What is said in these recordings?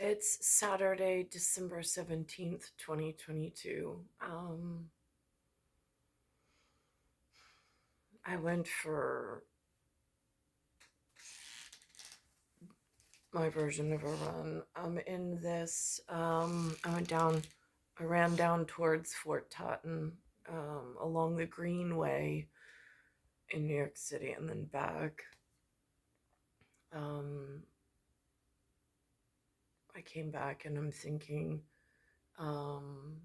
It's Saturday, December 17th, 2022. I went for my version of a run. In this, I ran down towards Fort Totten, along the Greenway in New York City and then back. Um, I came back and I'm thinking, um,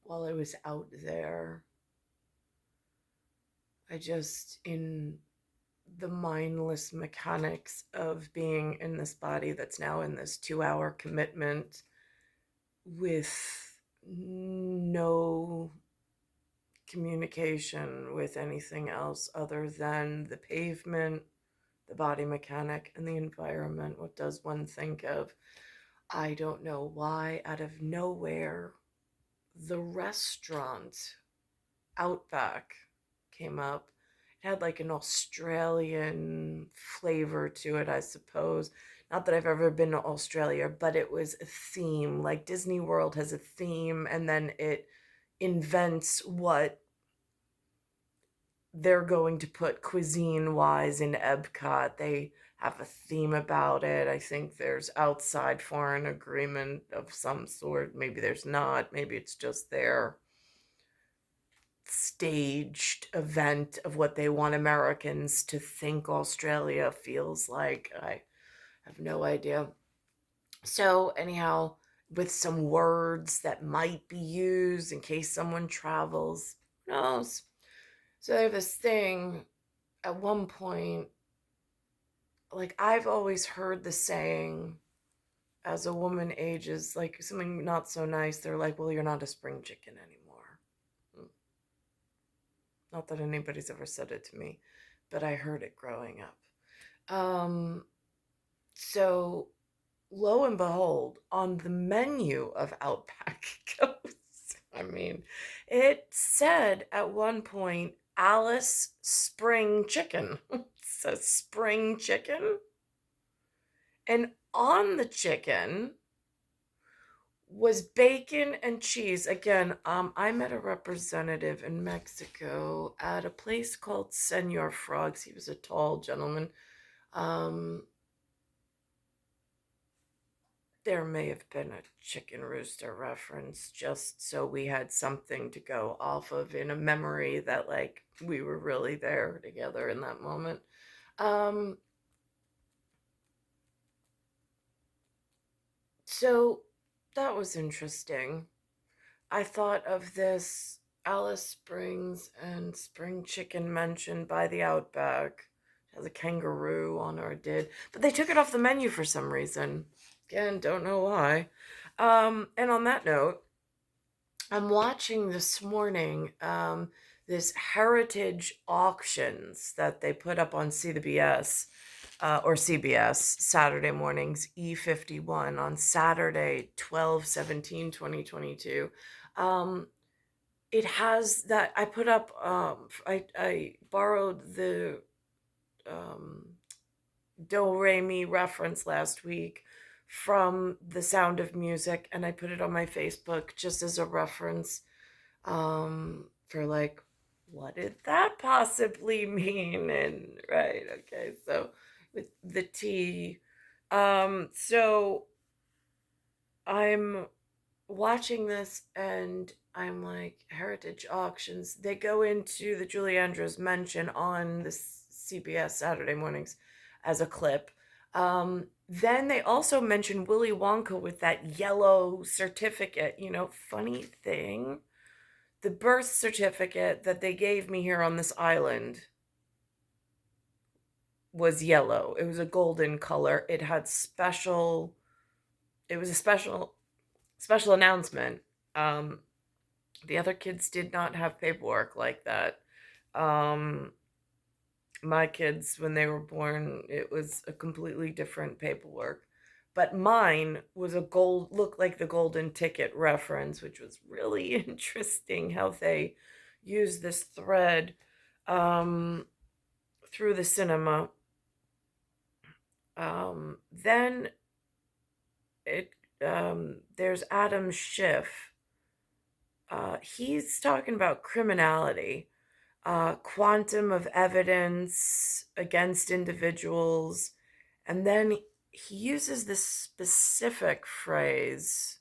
while I was out there, in the mindless mechanics of being in this body that's now in this 2 hour commitment with no communication with anything else other than the pavement, the body mechanic, and the environment. What does one think of? I don't know why, out of nowhere, the restaurant Outback came up. It had like an Australian flavor to it, I suppose. Not that I've ever been to Australia, but it was a theme. Like Disney World has a theme, and then it invents what they're going to put cuisine wise in Epcot. They have a theme about it. I think there's outside foreign agreement of some sort. Maybe there's not. Maybe it's just their staged event of what they want Americans to think Australia feels like. I have no idea. So, anyhow, with some words that might be used in case someone travels, who knows? So, they have this thing at one point, like, I've always heard the saying as a woman ages, like something not so nice, they're like, well, you're not a spring chicken anymore. Not that anybody's ever said it to me, but I heard it growing up. So lo and behold, on the menu of Outback Ghosts, it said at one point, Alice Spring Chicken. It says spring chicken. And on the chicken was bacon and cheese. Again, I met a representative in Mexico at a place called Senor Frogs. He was a tall gentleman. Um, there may have been a chicken rooster reference just so we had something to go off of in a memory that, like, we were really there together in that moment. So that was interesting. I thought of this Alice Springs and spring chicken mentioned by the Outback. It has a kangaroo on, or it did, but they took it off the menu for some reason. Again, don't know why. And on that note, I'm watching this morning this heritage auctions that they put up on CBS or CBS Saturday mornings, E51 on Saturday, 12/17/2022. It has that I put up, I borrowed the Do Re Mi reference last week from The Sound of Music, and I put it on my Facebook just as a reference for, like, what did that possibly mean? And right, okay, so with the T. So I'm watching this and I'm like, heritage auctions. They go into the Julie Andrews mention on the CBS Saturday mornings as a clip. Then they also mention Willy Wonka with that yellow certificate. Funny thing, the birth certificate that they gave me here on this island was yellow. It was a golden color. It was a special announcement. The other kids did not have paperwork like that. My kids, when they were born, it was a completely different paperwork. But mine was looked like the golden ticket reference, which was really interesting how they used this thread through the cinema. Then it there's Adam Schiff. He's talking about criminality, quantum of evidence against individuals, and then he uses this specific phrase: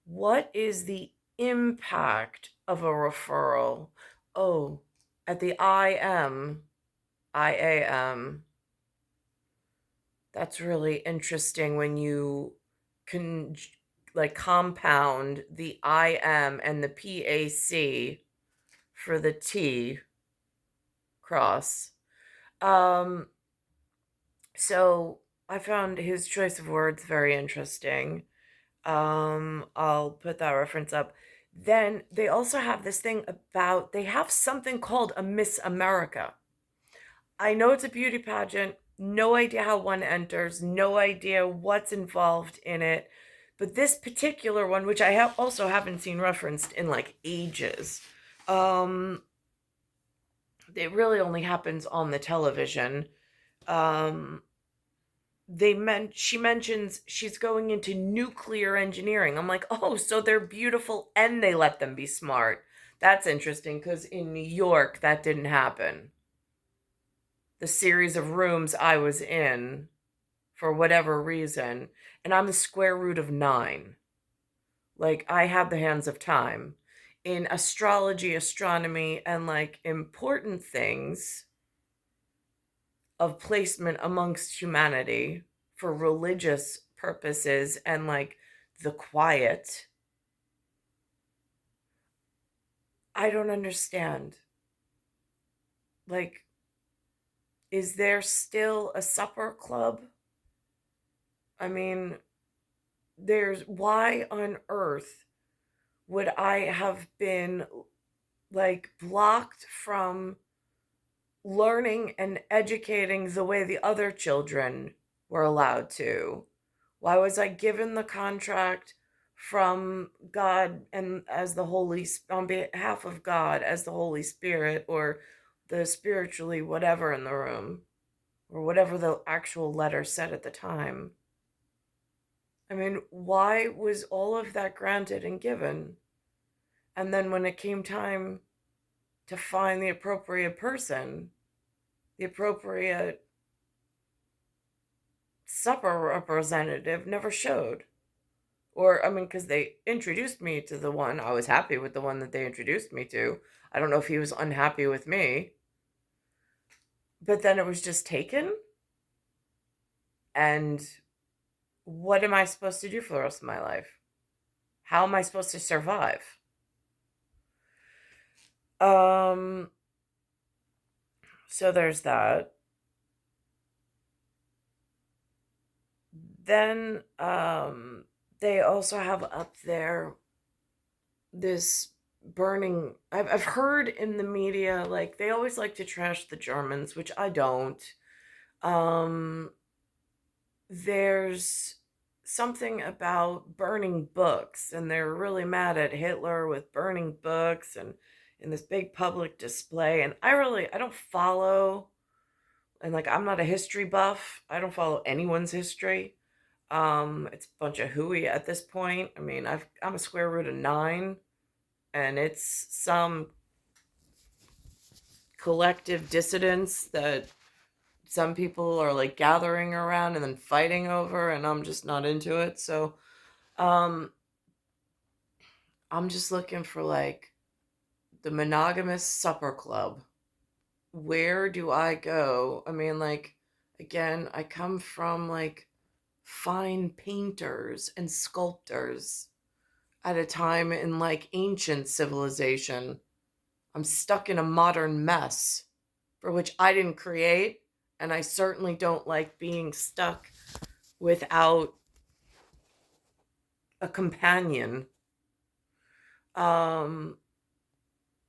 what is the impact of a referral? Oh, at the IAM. That's really interesting when you can like compound the IM and the PAC for the T cross. Um, so I found his choice of words very interesting. I'll put that reference up. Then they also have this thing about, they have something called a Miss America. I know it's a beauty pageant, no idea how one enters, no idea what's involved in it. But this particular one, which I have also haven't seen referenced in like ages, it really only happens on the television. Um, she mentions she's going into nuclear engineering. I'm like, oh, so they're beautiful and they let them be smart. That's interesting because in New York that didn't happen. The series of rooms I was in, for whatever reason, and I'm the square root of 9. Like, I have the hands of time. In astrology, astronomy, and like important things of placement amongst humanity for religious purposes and like the quiet, I don't understand. Like, is there still a supper club? I mean, why on earth would I have been like blocked from learning and educating the way the other children were allowed to? Why was I given the contract from God and as the Holy, on behalf of God as the Holy Spirit, or the spiritually whatever in the room, or whatever the actual letter said at the time? I mean, why was all of that granted and given? And then when it came time to find the appropriate person, the appropriate supper representative never showed. Or, I mean, because they introduced me to the one, I was happy with the one that they introduced me to. I don't know if he was unhappy with me. But then it was just taken. And what am I supposed to do for the rest of my life? How am I supposed to survive? Um, so there's that. Then they also have up there this burning. I've heard in the media, like, they always like to trash the Germans, which I don't. Um, there's something about burning books, and they're really mad at Hitler with burning books and in this big public display. And I don't follow, and like, I'm not a history buff. I don't follow anyone's history. It's a bunch of hooey at this point. I mean, I'm a square root of 9, and it's some collective dissidence that some people are like gathering around and then fighting over, and I'm just not into it. So, um, I'm just looking for like the monogamous supper club. Where do I go? I mean, like, again, I come from like fine painters and sculptors at a time in like ancient civilization. I'm stuck in a modern mess for which I didn't create, and I certainly don't like being stuck without a companion. Um,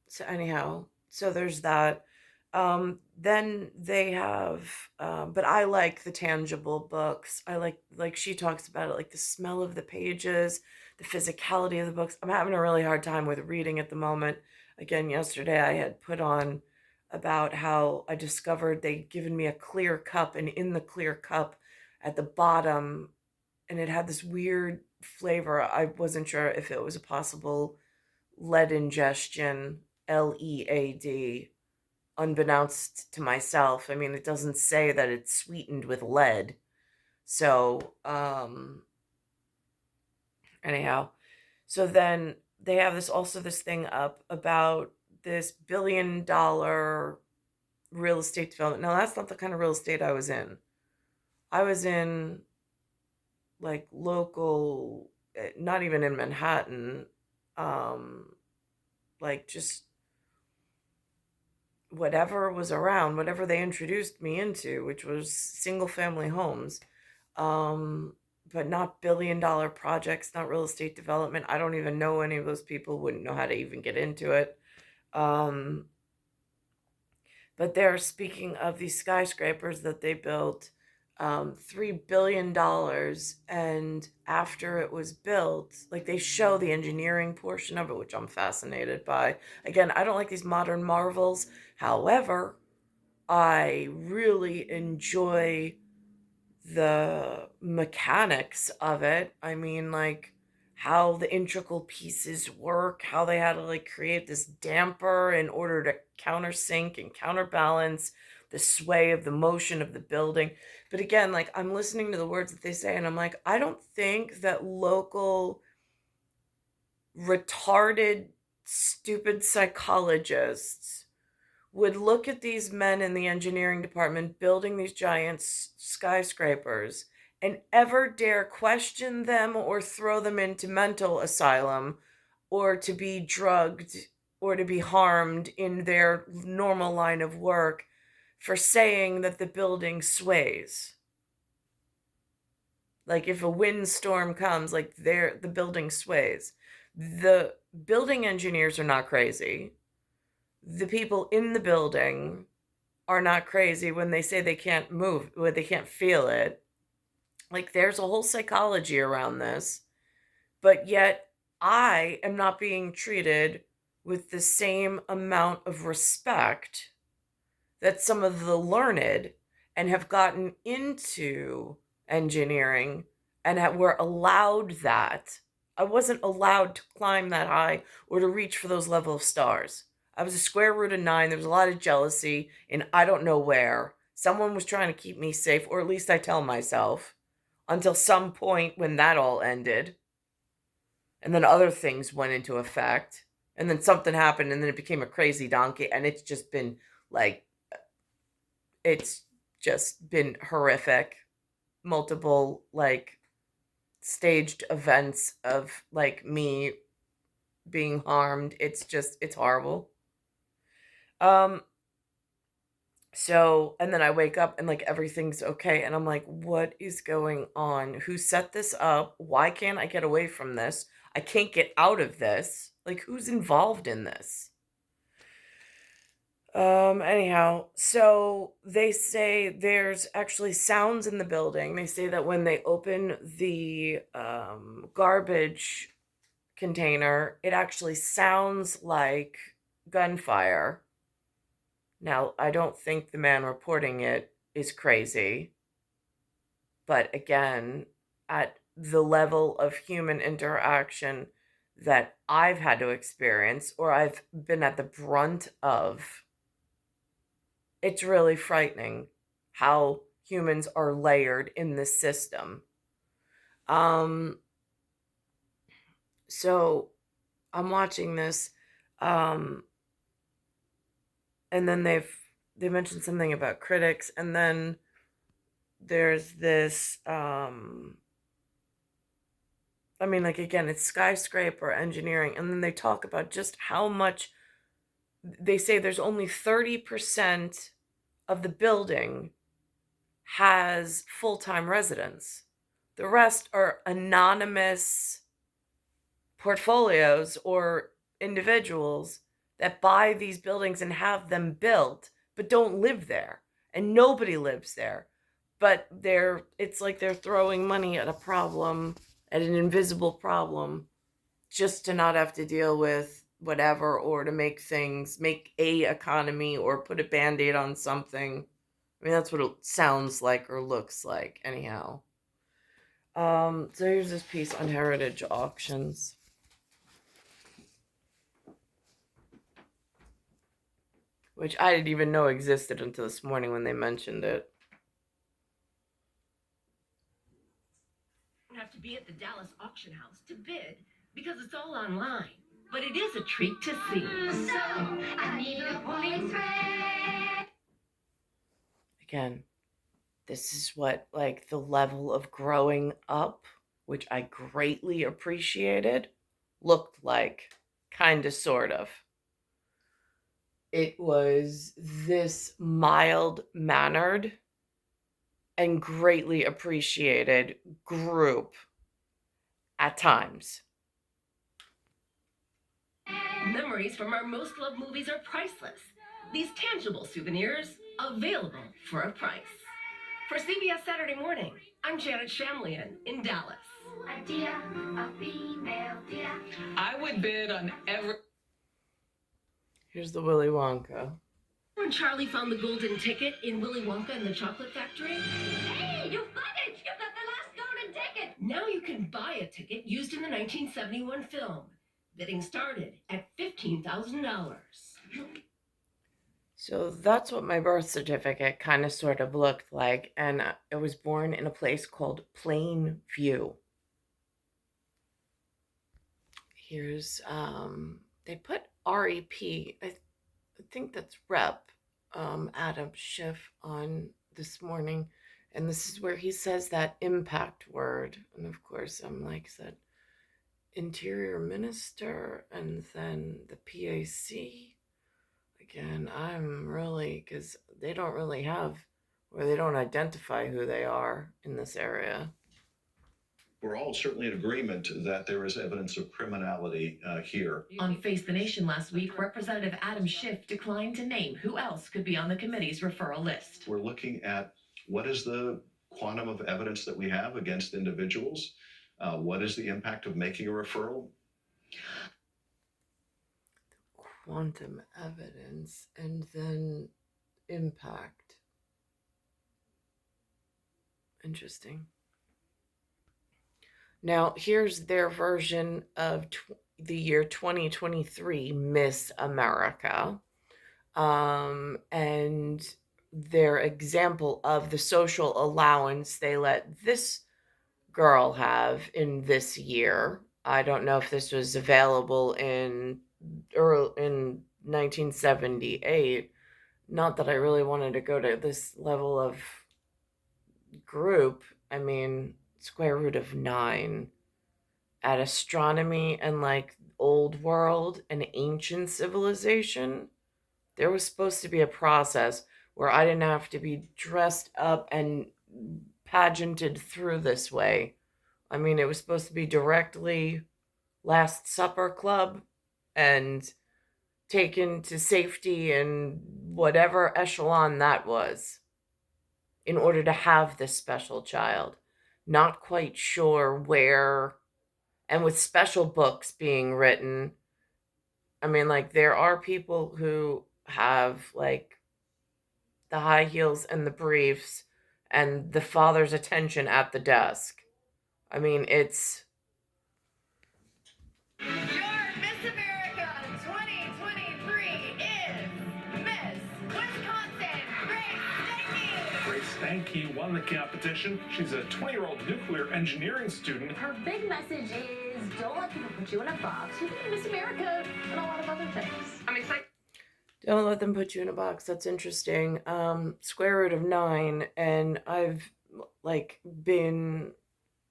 so anyhow, so there's that. Then they have, but I like the tangible books. I like she talks about it, like the smell of the pages, the physicality of the books. I'm having a really hard time with reading at the moment. Again, yesterday I had put on about how I discovered they'd given me a clear cup, and in the clear cup at the bottom, and it had this weird flavor. I wasn't sure if it was a possible lead ingestion, LEAD, unbeknownst to myself. I mean, it doesn't say that it's sweetened with lead. So, anyhow, so then they have this thing up about this $1 billion real estate development. Now, that's not the kind of real estate I was in. I was in like local, not even in Manhattan, like just whatever was around, whatever they introduced me into, which was single family homes, um, but not $1 billion projects, not real estate development. I don't even know any of those people, wouldn't know how to even get into it. Um, but they're speaking of these skyscrapers that they built, $3 billion. And after it was built, like they show the engineering portion of it, which I'm fascinated by. Again, I don't like these modern marvels. However, I really enjoy the mechanics of it. I mean, like how the integral pieces work, how they had to like create this damper in order to countersink and counterbalance the sway of the motion of the building. But again, like I'm listening to the words that they say, and I'm like, I don't think that local retarded, stupid psychologists would look at these men in the engineering department building these giant skyscrapers and ever dare question them or throw them into mental asylum or to be drugged or to be harmed in their normal line of work for saying that the building sways. Like if a windstorm comes, like the building sways. The building engineers are not crazy. The people in the building are not crazy when they say they can't move, when they can't feel it. Like there's a whole psychology around this, but yet I am not being treated with the same amount of respect that some of the learned and have gotten into engineering and were allowed that. I wasn't allowed to climb that high or to reach for those level of stars. I was a square root of 9. There was a lot of jealousy in I don't know where. Someone was trying to keep me safe, or at least I tell myself, until some point when that all ended. And then other things went into effect. And then something happened, and then it became a crazy donkey. And it's just been like, it's just been horrific. Multiple, like, staged events of, like, me being harmed. It's horrible. Um, so, and then I wake up and like everything's okay. And I'm like, what is going on? Who set this up? Why can't I get away from this? I can't get out of this. Like, who's involved in this? Anyhow, so they say there's actually sounds in the building. They say that when they open the garbage container, it actually sounds like gunfire. Now, I don't think the man reporting it is crazy, but again, at the level of human interaction that I've had to experience or I've been at the brunt of, it's really frightening how humans are layered in this system. Um, so I'm watching this, um, and then they mentioned something about critics, and then there's this I mean, like, again, it's skyscraper engineering, and then they talk about just how much they say there's only 30% of the building has full-time residents. The rest are anonymous portfolios or individuals that buy these buildings and have them built but don't live there, and nobody lives there. But it's like they're throwing money at a problem, at an invisible problem, just to not have to deal with whatever, or to make a economy, or put a band-aid on something. I mean, that's what it sounds like or looks like, anyhow. So here's this piece on heritage auctions. Which I didn't even know existed until this morning when they mentioned it. You have to be at the Dallas auction house to bid because it's all online. But it is a treat to see. So, I need a police red. Again, this is what, like, the level of growing up, which I greatly appreciated, looked like. Kind of, sort of. It was this mild-mannered and greatly appreciated group at times. Memories from our most loved movies are priceless. These tangible souvenirs available for a price. For CBS Saturday Morning, I'm Janet Shamlian in Dallas. A deer, a female deer. I would bid on every... Here's the Willy Wonka. When Charlie found the golden ticket in Willy Wonka and the Chocolate Factory. Hey, you fudged! You got the last golden ticket! Now you can buy a ticket used in the 1971 film. Bidding started at $15,000. So that's what my birth certificate kind of sort of looked like, and I was born in a place called Plainview. Here's, they put REP, I think that's Rep, Adam Schiff on this morning, and this is where he says that impact word, and of course I'm like, said Interior Minister, and then the PAC. Again, I'm really, because they don't really have, or they don't identify who they are in this area. We're all certainly in agreement that there is evidence of criminality here. On Face the Nation last week, Representative Adam Schiff declined to name who else could be on the committee's referral list. We're looking at what is the quantum of evidence that we have against individuals. What is the impact of making a referral? Quantum evidence and then impact. Interesting. Now, here's their version of the year 2023 Miss America. And their example of the social allowance they let this girl have in this year. I don't know if this was available in 1978. Not that I really wanted to go to this level of group. I mean, square root of 9 at astronomy and like old world and ancient civilization. There was supposed to be a process where I didn't have to be dressed up and pageanted through this way. I mean, it was supposed to be directly Last Supper Club and taken to safety and whatever echelon that was in order to have this special child. Not quite sure where, and with special books being written. I mean, like, there are people who have, like, the high heels and the briefs and the father's attention at the desk. I mean, it's... Your Miss America 2023 is Miss Wisconsin, Grace Stanke won the competition. She's a 20-year-old nuclear engineering student. Her big message is don't let people put you in a box. You can be Miss America and a lot of other things. I'm excited. Don't let them put you in a box. That's interesting. Square root of 9, and I've like been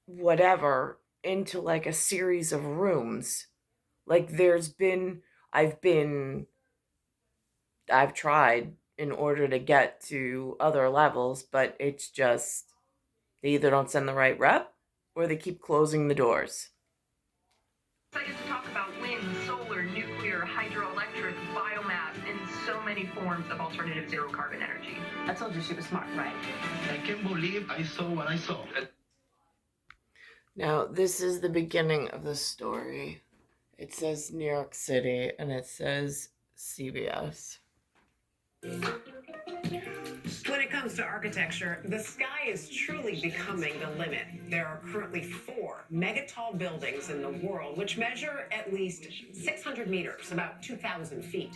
whatever into like a series of rooms. Like I've tried in order to get to other levels, but it's just they either don't send the right rep or they keep closing the doors. I get to talk about wind, solar, nuclear, hydroelectric, biomass, and so many forms of alternative zero carbon energy. I told you she was smart, right? I can't believe I saw what I saw. Now, this is the beginning of the story. It says New York City, and it says CBS. When it comes to architecture, the sky is truly becoming the limit. There are currently 4 megatall buildings in the world which measure at least 600 meters, about 2,000 feet.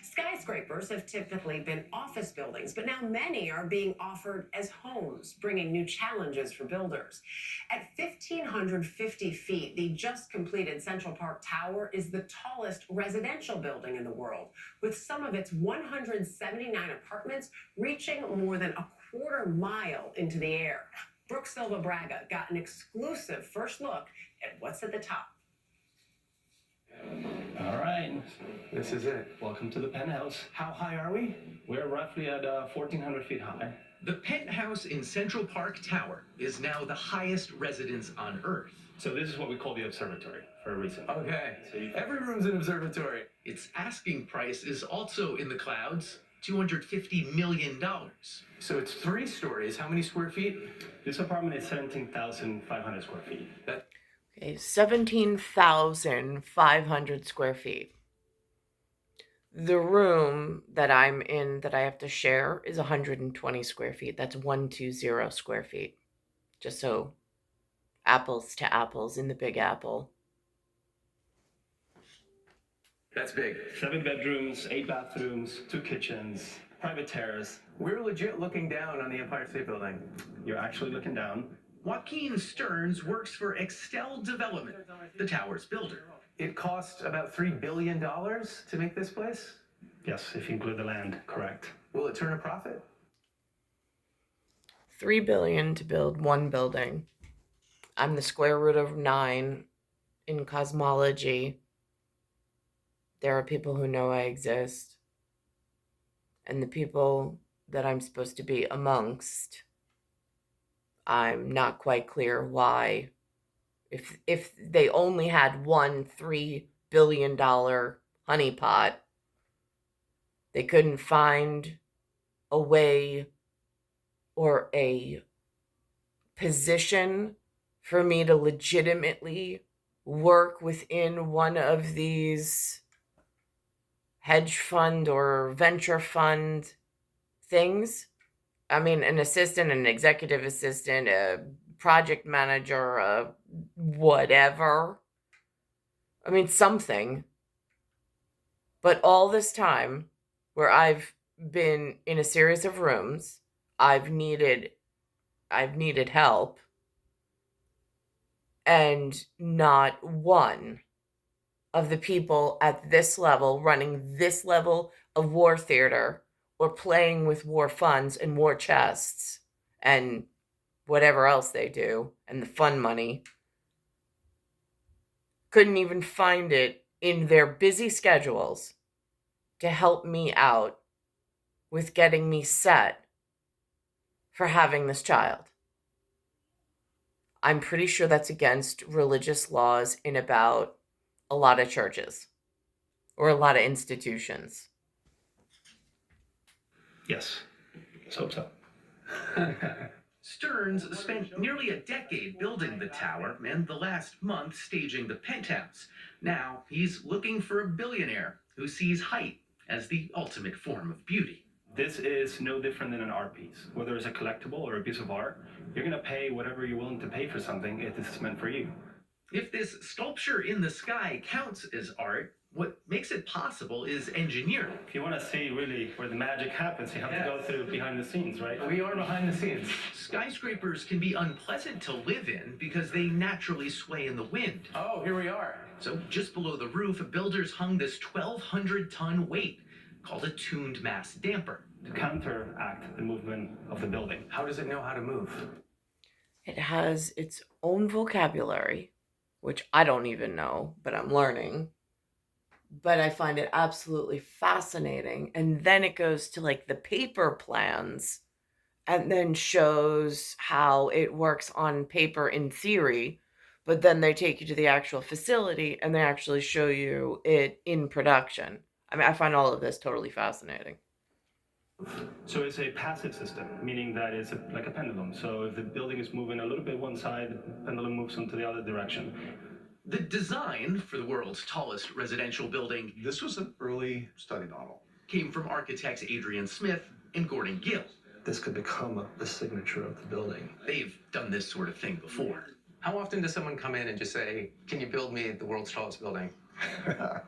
Skyscrapers have typically been office buildings, but now many are being offered as homes, bringing new challenges for builders. At 1,550 feet, the just completed Central Park Tower is the tallest residential building in the world, with some of its 179 apartments reaching more than a quarter mile into the air. Brooke Silva Braga got an exclusive first look at what's at the top. All right, this is it. Welcome to the penthouse. How high are we? We're roughly at 1,400 feet high. The penthouse in Central Park Tower is now the highest residence on Earth. So this is what we call the observatory for a reason. Okay, So every room's an observatory. Its asking price is also in the clouds, $250 million. So it's 3 stories. How many square feet? This apartment is 17,500 square feet. Okay, 17,500 square feet. The room that I'm in that I have to share is 120 square feet. That's 120 square feet. Just so apples to apples in the Big Apple. That's big. 7 bedrooms, 8 bathrooms, 2 kitchens, private terrace. We're legit looking down on the Empire State Building. You're actually looking down. Joaquin Stearns works for Extel Development, the tower's builder. It cost about $3 billion to make this place? Yes, if you include the land, correct. Will it turn a profit? $3 billion to build one building. I'm the square root of 9 in cosmology. There are people who know I exist. And the people that I'm supposed to be amongst, I'm not quite clear why. If they only had one $3 billion honeypot, they couldn't find a way or a position for me to legitimately work within one of these hedge fund or venture fund things. I mean, an assistant, an executive assistant, a project manager, a whatever. I mean, something. But all this time, where I've been in a series of rooms, I've needed help, and not one of the people at this level, running this level of war theater, or playing with war funds and war chests and whatever else they do, and the fun money, couldn't even find it in their busy schedules to help me out with getting me set for having this child. I'm pretty sure that's against religious laws in about a lot of churches or a lot of institutions. Yes, let's hope so. Stearns spent nearly a decade building the tower and the last month staging the penthouse. Now he's looking for a billionaire who sees height as the ultimate form of beauty. This is no different than an art piece. Whether it's a collectible or a piece of art, you're going to pay whatever you're willing to pay for something if this is meant for you. If this sculpture in the sky counts as art, what makes it possible is engineering. If you want to see really where the magic happens, you have to go through behind the scenes, right? We are behind the scenes. Skyscrapers can be unpleasant to live in because they naturally sway in the wind. Oh, here we are. So just below the roof, builders hung this 1,200-ton weight called a tuned mass damper. To counteract the movement of the building. How does it know how to move? It has its own vocabulary, which I don't even know, but I'm learning. But I find it absolutely fascinating. And then it goes to like the paper plans and then shows how it works on paper in theory. But then they take you to the actual facility and they actually show you it in production. I mean, I find all of this totally fascinating. So it's a passive system, meaning that it's like a pendulum. So if the building is moving a little bit one side, the pendulum moves into the other direction. The design for the world's tallest residential building, This was an early study model. came from architects Adrian Smith and Gordon Gill. this could become the signature of the building. They've done this sort of thing before. How often does someone come in and just say, can you build me the world's tallest building?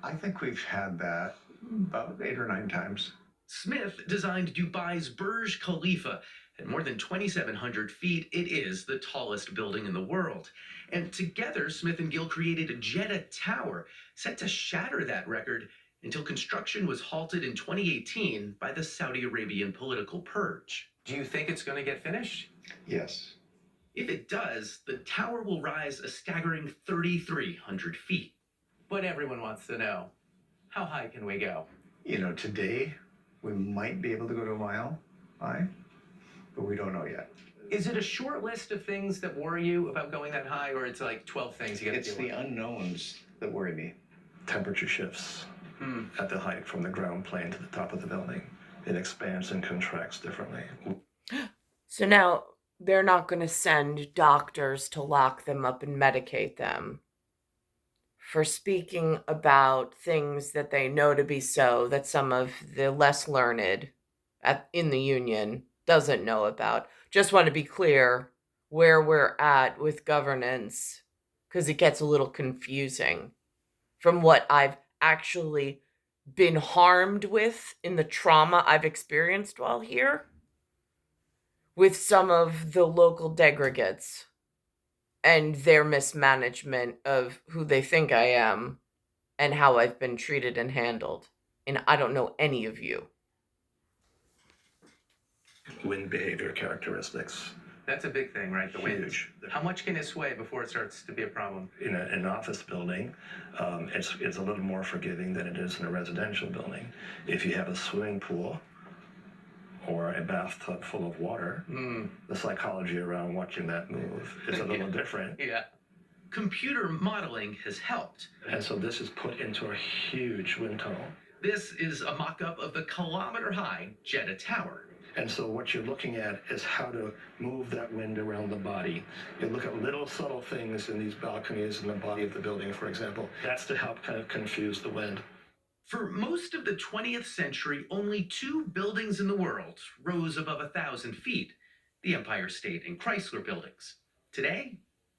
I think we've had that about 8 or 9 times. Smith designed Dubai's Burj Khalifa. At more than 2,700 feet, it is the tallest building in the world. And together, Smith and Gill created a Jeddah Tower, set to shatter that record until construction was halted in 2018 by the Saudi Arabian political purge. Do you think it's going to get finished? Yes. If it does, the tower will rise a staggering 3,300 feet. But everyone wants to know, how high can we go? You know, today we might be able to go to a mile high, but we don't know yet. Is it a short list of things that worry you about going that high, or it's like 12 things you got to deal with? It's the unknowns that worry me. Temperature shifts at the height from the ground plane to the top of the building. It expands and contracts differently. So now they're not going to send doctors to lock them up and medicate them for speaking about things that they know to be so that some of the less learned in the union doesn't know about. Just want to be clear where we're at with governance, because it gets a little confusing from what I've actually been harmed with in the trauma I've experienced while here with some of the local degregates and their mismanagement of who they think I am and how I've been treated and handled. And I don't know any of you. Wind behavior characteristics. That's a big thing, right? The wind. Huge. How much can it sway before it starts to be a problem? In an office building, it's a little more forgiving than it is in a residential building. If you have a swimming pool or a bathtub full of water, the psychology around watching that move is a little different. Yeah. Computer modeling has helped. And so this is put into a huge wind tunnel. This is a mock-up of the kilometer-high Jeddah Tower. And so what you're looking at is how to move that wind around the body. You look at little subtle things in these balconies in the body of the building, for example. That's to help kind of confuse the wind. For most of the 20th century, only 2 buildings in the world rose above 1,000 feet, the Empire State and Chrysler buildings. Today,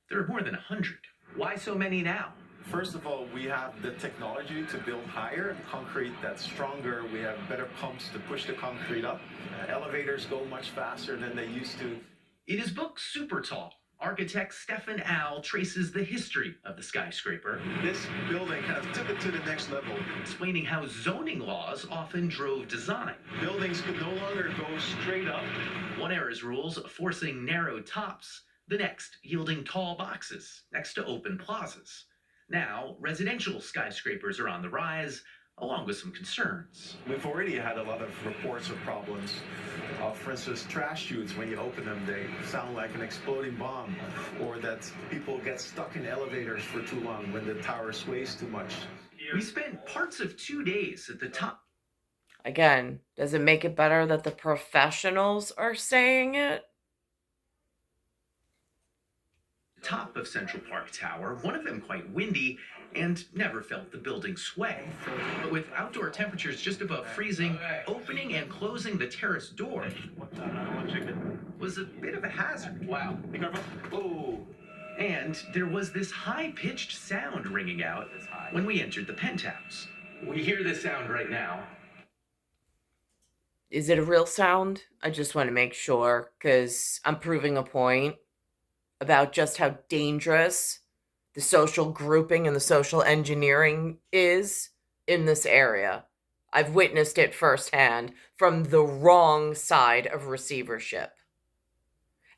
there are more than 100. Why so many now? First of all, we have the technology to build higher, concrete that's stronger. We have better pumps to push the concrete up. Elevators go much faster than they used to. In his book, Super Tall, architect Stefan Al traces the history of the skyscraper. This building kind of took it to the next level, explaining how zoning laws often drove design. Buildings could no longer go straight up. One era's rules forcing narrow tops, the next yielding tall boxes next to open plazas. Now, residential skyscrapers are on the rise, along with some concerns. We've already had a lot of reports of problems. For instance, trash chutes, when you open them, they sound like an exploding bomb, or that people get stuck in elevators for too long when the tower sways too much. We spent parts of 2 days at the top. Again, does it make it better that the professionals are saying it? Top of Central Park Tower, one of them quite windy, and never felt the building sway. But with outdoor temperatures just above freezing, opening and closing the terrace door was a bit of a hazard. Wow. Oh. And there was this high-pitched sound ringing out when we entered the penthouse. We hear this sound right now. Is it a real sound? I just want to make sure, because I'm proving a point about just how dangerous the social grouping and the social engineering is in this area. I've witnessed it firsthand from the wrong side of receivership.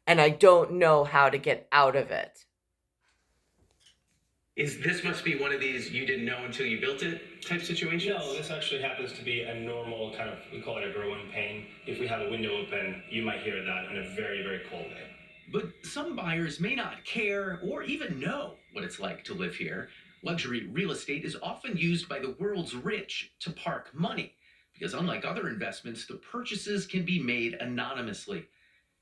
And I don't know how to get out of it. This must be one of these you didn't know until you built it type situations? No, this actually happens to be a normal kind of, we call it a growing pain. If we have a window open, you might hear that on a very, very cold day. But some buyers may not care or even know what it's like to live here. Luxury real estate is often used by the world's rich to park money, because unlike other investments, the purchases can be made anonymously.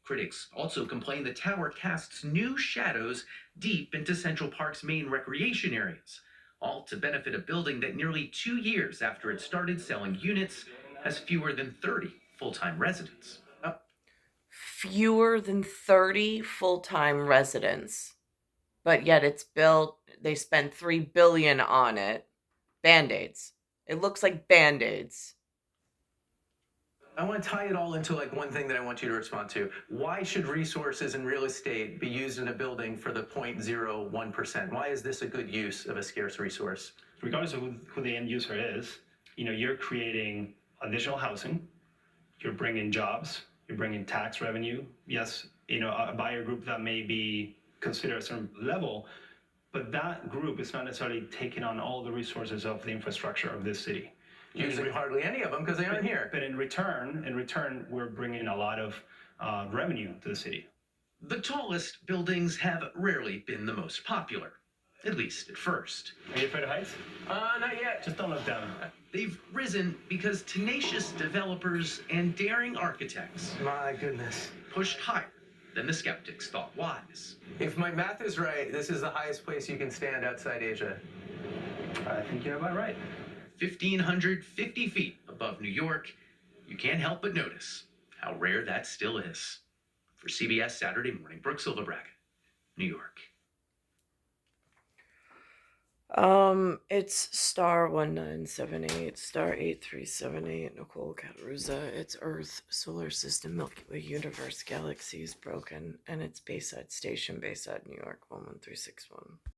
Critics also complain the tower casts new shadows deep into Central Park's main recreation areas, all to benefit a building that nearly 2 years after it started selling units has fewer than 30 full-time residents. fewer than 30 full-time residents, but yet it's built, they spent $3 billion on it. Band-Aids. It looks like Band-Aids. I want to tie it all into like one thing that I want you to respond to. Why should resources in real estate be used in a building for the 0.01%? Why is this a good use of a scarce resource? Regardless of who the end user is, you're creating additional housing, you're bringing jobs, you're bringing tax revenue. Yes, a buyer group that may be considered a certain level, but that group is not necessarily taking on all the resources of the infrastructure of this city. Usually hardly any of them because they aren't here. But in return, we're bringing a lot of revenue to the city. The tallest buildings have rarely been the most popular, at least at first. Are you afraid of heights? Not yet. Just don't look down. They've risen because tenacious developers and daring architects, My goodness. pushed higher than the skeptics thought wise. If my math is right, this is the highest place you can stand outside Asia. I think you're about right. 1,550 feet above New York, you can't help but notice how rare that still is. For CBS Saturday Morning, Brooke Silverbracken, New York. It's star 1978, star 8378, Nicole, Cattaruzza. It's Earth, solar system, Milky Way, universe, galaxies, broken, and it's Bayside Station, Bayside, New York, 11361.